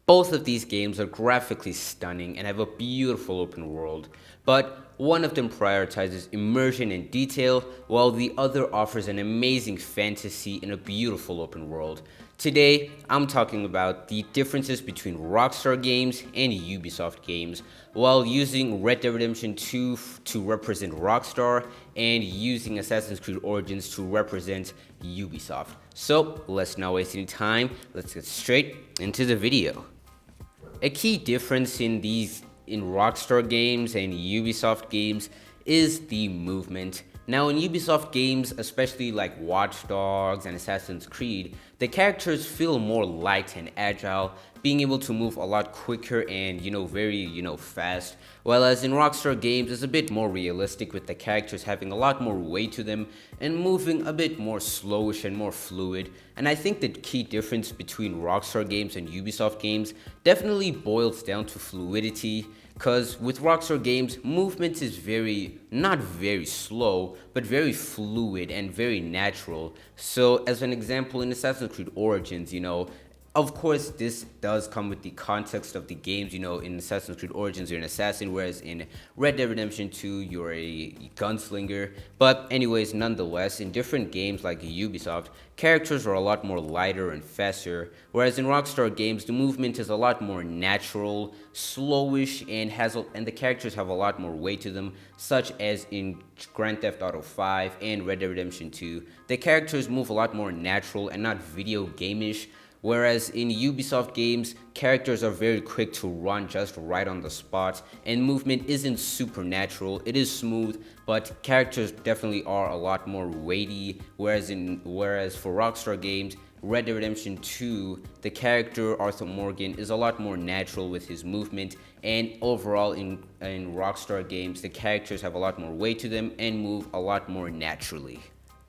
Both of these games are graphically stunning and have a beautiful open world, but one of them prioritizes immersion and detail, while the other offers an amazing fantasy in a beautiful open world. Today, I'm talking about the differences between Rockstar games and Ubisoft games, while using Red Dead Redemption 2 to represent Rockstar and using Assassin's Creed Origins to represent Ubisoft. So, let's not waste any time, let's get straight into the video. A key difference in Rockstar games and Ubisoft games is the movement. Now in Ubisoft games, especially like Watch Dogs and Assassin's Creed, the characters feel more light and agile, being able to move a lot quicker and very fast. Whereas in Rockstar games, it's a bit more realistic with the characters having a lot more weight to them and moving a bit more slowish and more fluid. And I think the key difference between Rockstar games and Ubisoft games definitely boils down to fluidity. Because with Rockstar games, movement is not very slow, but very fluid and very natural. So, as an example, in Assassin's Creed Origins, of course, this does come with the context of the games. In Assassin's Creed Origins, you're an assassin, whereas in Red Dead Redemption 2, you're a gunslinger. But, anyways, nonetheless, in different games like Ubisoft, characters are a lot more lighter and faster, whereas in Rockstar games, the movement is a lot more natural, slowish, and the characters have a lot more weight to them, such as in Grand Theft Auto 5 and Red Dead Redemption 2. The characters move a lot more natural and not video game-ish. Whereas in Ubisoft games, characters are very quick to run just right on the spot, and movement isn't supernatural. It is smooth, but characters definitely are a lot more weighty. Whereas for Rockstar games, Red Dead Redemption 2, the character Arthur Morgan is a lot more natural with his movement, and overall in Rockstar games, the characters have a lot more weight to them and move a lot more naturally.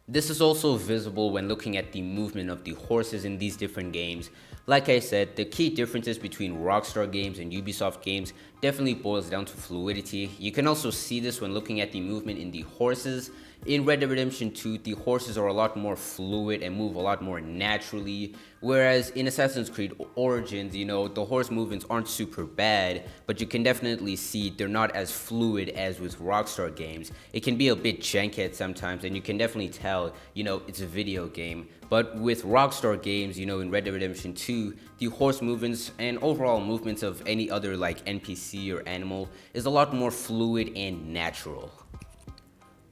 This is also visible when looking at the movement of the horses in these different games. Like I said, the key differences between Rockstar games and Ubisoft games definitely boils down to fluidity. You can also see this when looking at the movement in the horses. In Red Dead Redemption 2, the horses are a lot more fluid and move a lot more naturally, whereas in Assassin's Creed Origins, the horse movements aren't super bad, but you can definitely see they're not as fluid as with Rockstar games. It can be a bit janky at sometimes, and you can definitely tell, it's a video game. But with Rockstar games, in Red Dead Redemption 2, the horse movements and overall movements of any other like NPC or animal is a lot more fluid and natural.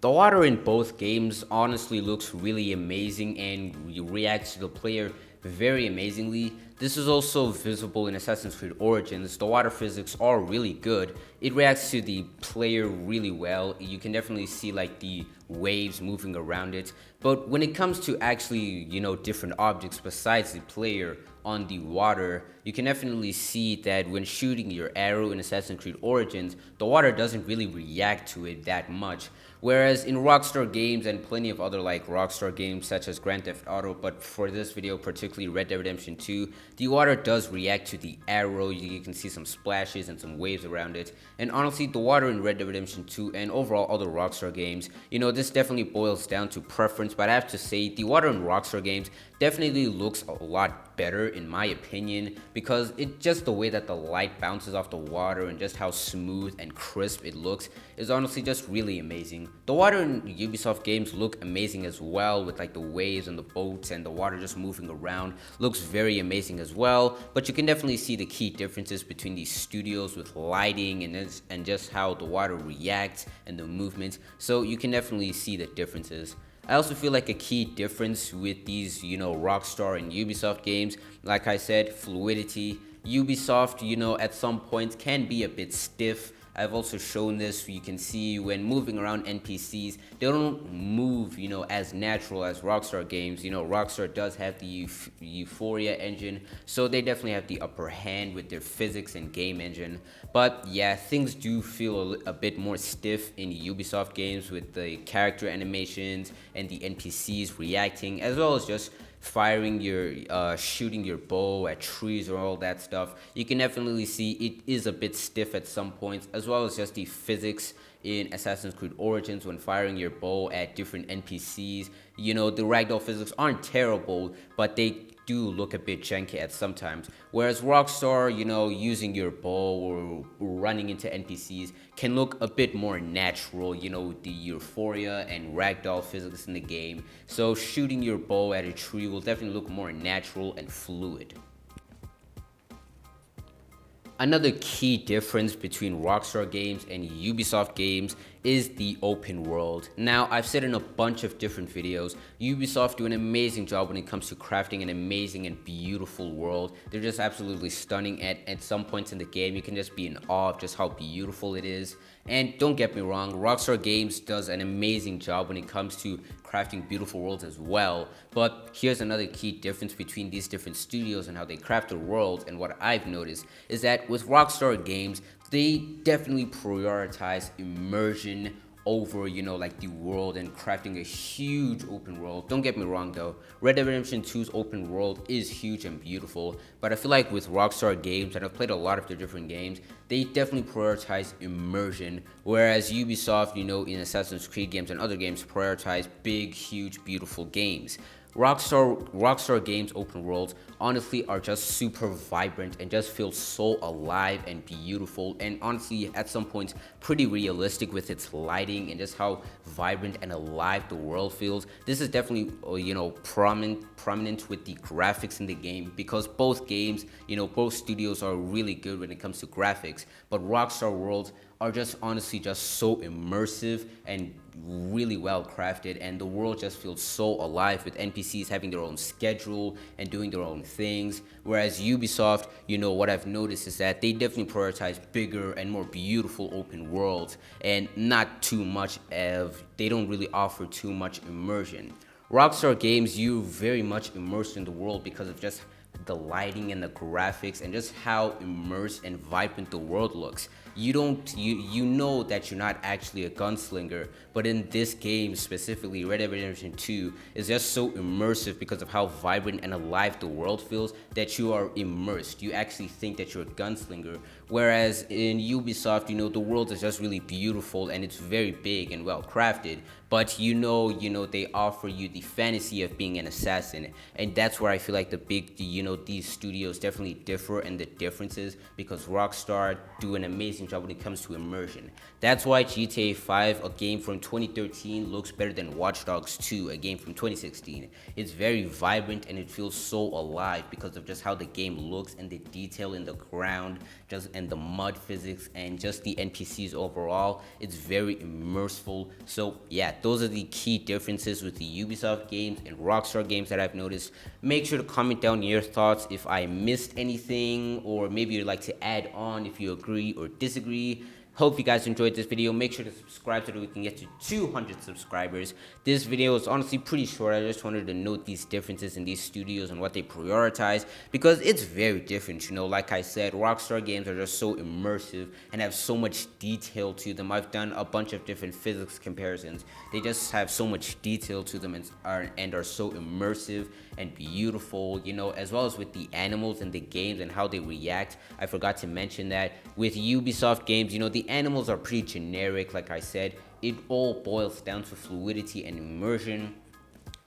The water in both games honestly looks really amazing and reacts to the player very amazingly. This is also visible in Assassin's Creed Origins. The water physics are really good. It reacts to the player really well. You can definitely see like the waves moving around it. But when it comes to actually, different objects besides the player on the water, you can definitely see that when shooting your arrow in Assassin's Creed Origins, the water doesn't really react to it that much. Whereas in Rockstar games and plenty of other like Rockstar games such as Grand Theft Auto, but for this video particularly Red Dead Redemption 2, the water does react to the arrow. You can see some splashes and some waves around it. And honestly, the water in Red Dead Redemption 2 and overall other Rockstar games, this definitely boils down to preference, but I have to say the water in Rockstar games definitely looks a lot better in my opinion, because it just the way that the light bounces off the water and just how smooth and crisp it looks is honestly just really amazing. The water in Ubisoft games look amazing as well, with like the waves and the boats and the water just moving around. Looks very amazing as well, but you can definitely see the key differences between these studios with lighting and just how the water reacts and the movement. So you can definitely see the differences. I also feel like a key difference with these, Rockstar and Ubisoft games, like I said, fluidity. Ubisoft, at some points can be a bit stiff. I've also shown this. You can see when moving around NPCs, they don't move, as natural as Rockstar games. Rockstar does have the Euphoria engine, so they definitely have the upper hand with their physics and game engine. But yeah, things do feel a bit more stiff in Ubisoft games with the character animations and the NPCs reacting, as well as just shooting your bow at trees or all that stuff. You can definitely see it is a bit stiff at some points, as well as just the physics in Assassin's Creed Origins when firing your bow at different NPCs. The ragdoll physics aren't terrible, but they do look a bit janky at sometimes. Whereas Rockstar, using your bow or running into NPCs can look a bit more natural, with the euphoria and ragdoll physics in the game. So shooting your bow at a tree will definitely look more natural and fluid. Another key difference between Rockstar games and Ubisoft games is the open world. Now, I've said in a bunch of different videos, Ubisoft do an amazing job when it comes to crafting an amazing and beautiful world. They're just absolutely stunning. At some points in the game, you can just be in awe of just how beautiful it is. And don't get me wrong, Rockstar Games does an amazing job when it comes to crafting beautiful worlds as well. But here's another key difference between these different studios and how they craft their worlds, and what I've noticed is that with Rockstar Games, they definitely prioritize immersion over, like the world and crafting a huge open world. Don't get me wrong though, Red Dead Redemption 2's open world is huge and beautiful, but I feel like with Rockstar Games, and I've played a lot of their different games, they definitely prioritize immersion, whereas Ubisoft, in Assassin's Creed games and other games, prioritize big, huge, beautiful games. Rockstar Games open worlds honestly are just super vibrant and just feel so alive and beautiful, and honestly at some points pretty realistic with its lighting and just how vibrant and alive the world feels. This is definitely prominent with the graphics in the game, because both games, both studios are really good when it comes to graphics, but Rockstar worlds are just honestly just so immersive and really well crafted, and the world just feels so alive with NPCs having their own schedule and doing their own things. Whereas Ubisoft, what I've noticed is that they definitely prioritize bigger and more beautiful open worlds, and not too much they don't really offer too much immersion. Rockstar Games, you're very much immersed in the world because of just the lighting and the graphics and just how immersed and vibrant the world looks. You know that you're not actually a gunslinger, but in this game specifically, Red Dead Redemption 2 is just so immersive because of how vibrant and alive the world feels that you are immersed. You actually think that you're a gunslinger, whereas in Ubisoft, the world is just really beautiful and it's very big and well crafted, but they offer you the fantasy of being an assassin, and that's where I feel like these studios definitely differ, and the differences because Rockstar do an amazing job when it comes to immersion. That's why GTA 5, a game from 2013, looks better than Watch Dogs 2, a game from 2016. It's very vibrant and it feels so alive because of just how the game looks and the detail in the ground, and the mud physics and just the NPCs overall. It's very immersive. So yeah, those are the key differences with the Ubisoft games and Rockstar games that I've noticed. Make sure to comment down your thoughts if I missed anything, or maybe you'd like to add on if you agree or disagree. Hope you guys enjoyed this video. Make sure to subscribe so that we can get to 200 subscribers. This video is honestly pretty short. I just wanted to note these differences in these studios and what they prioritize, because it's very different. Like I said, Rockstar games are just so immersive and have so much detail to them. I've done a bunch of different physics comparisons. They just have so much detail to them and are so immersive and beautiful, as well as with the animals in the games and how they react. I forgot to mention that with Ubisoft games, the animals are pretty generic. Like I said, it all boils down to fluidity and immersion.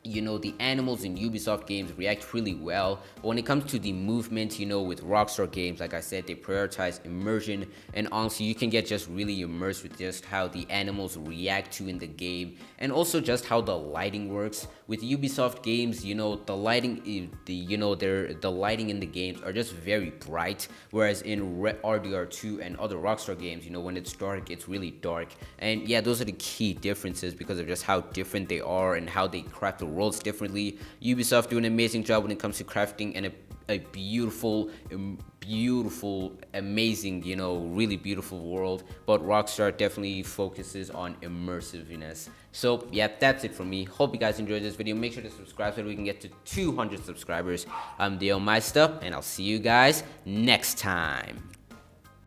The animals in Ubisoft games react really well, but when it comes to the movement, with Rockstar games, like I said, they prioritize immersion, and honestly, you can get just really immersed with just how the animals react to in the game, and also just how the lighting works. With Ubisoft games, the lighting, the lighting in the games are just very bright, whereas in RDR2 and other Rockstar games, when it's dark, it's really dark. And yeah, those are the key differences because of just how different they are and how they craft the worlds differently. Ubisoft do an amazing job when it comes to crafting and a beautiful, amazing, really beautiful world, but Rockstar definitely focuses on immersiveness. So yeah, that's it from me. Hope you guys enjoyed this video. Make sure to subscribe so that we can get to 200 subscribers. I'm Dale Meister, and I'll see you guys next time.